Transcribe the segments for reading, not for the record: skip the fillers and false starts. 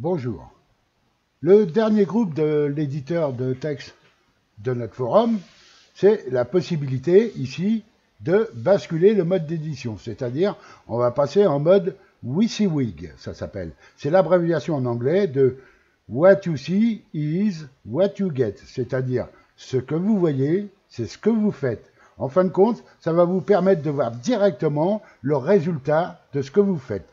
Bonjour. Le dernier groupe de l'éditeur de texte de notre forum, c'est la possibilité ici de basculer le mode d'édition. C'est-à-dire, on va passer en mode WYSIWYG, ça s'appelle. C'est l'abréviation en anglais de What you see is what you get. C'est-à-dire, ce que vous voyez, c'est ce que vous faites. En fin de compte, ça va vous permettre de voir directement le résultat de ce que vous faites.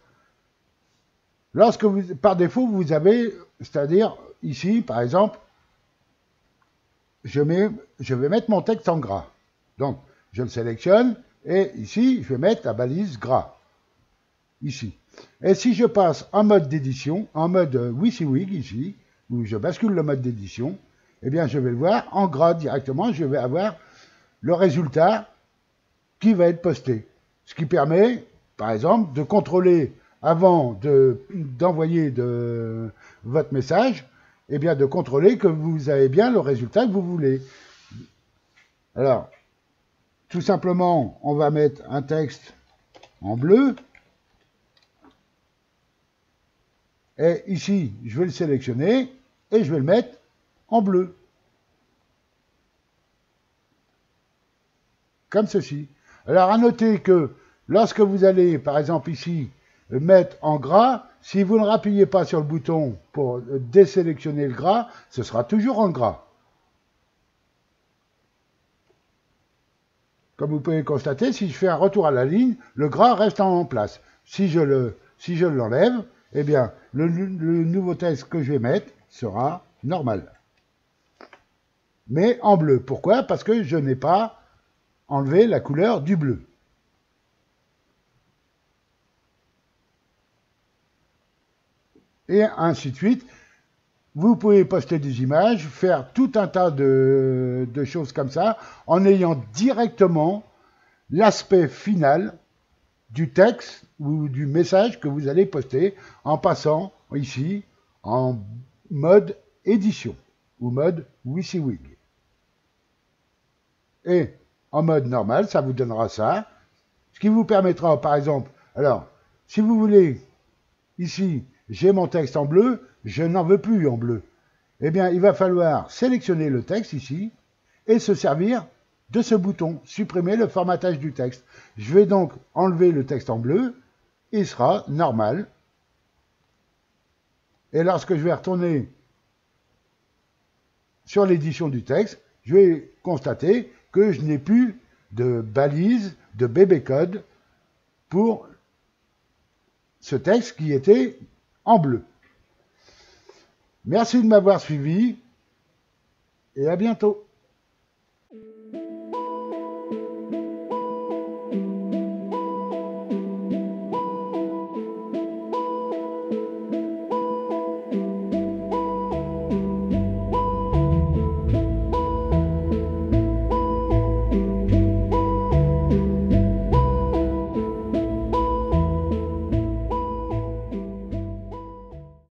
Lorsque vous, par défaut, vous avez, c'est-à-dire ici, par exemple, je vais mettre mon texte en gras. Donc, je le sélectionne et ici, je vais mettre la balise gras. Ici. Et si je passe en mode d'édition, en mode WYSIWYG ici, où je bascule le mode d'édition, eh bien, je vais le voir en gras directement. Je vais avoir le résultat qui va être posté. Ce qui permet, par exemple, de contrôler avant d'envoyer votre message, eh bien de contrôler que vous avez bien le résultat que vous voulez. Alors, tout simplement, on va mettre un texte en bleu. Et ici, je vais le sélectionner et je vais le mettre en bleu. Comme ceci. Alors, à noter que lorsque vous allez, par exemple ici, mettre en gras, si vous ne rappuyez pas sur le bouton pour désélectionner le gras, ce sera toujours en gras. Comme vous pouvez le constater, si je fais un retour à la ligne, le gras reste en place. Si je l'enlève, eh bien, le nouveau texte que je vais mettre sera normal. Mais en bleu. Pourquoi? Parce que je n'ai pas enlevé la couleur du bleu. Et ainsi de suite. Vous pouvez poster des images, faire tout un tas de choses comme ça, en ayant directement l'aspect final du texte ou du message que vous allez poster, en passant ici en mode édition, ou mode WYSIWYG. Et en mode normal, ça vous donnera ça, ce qui vous permettra, par exemple, alors, si vous voulez, ici, j'ai mon texte en bleu, je n'en veux plus en bleu. Eh bien, il va falloir sélectionner le texte ici et se servir de ce bouton, supprimer le formatage du texte. Je vais donc enlever le texte en bleu, il sera normal. Et lorsque je vais retourner sur l'édition du texte, je vais constater que je n'ai plus de balise, de bbcode pour ce texte qui était en bleu. Merci de m'avoir suivi et à bientôt.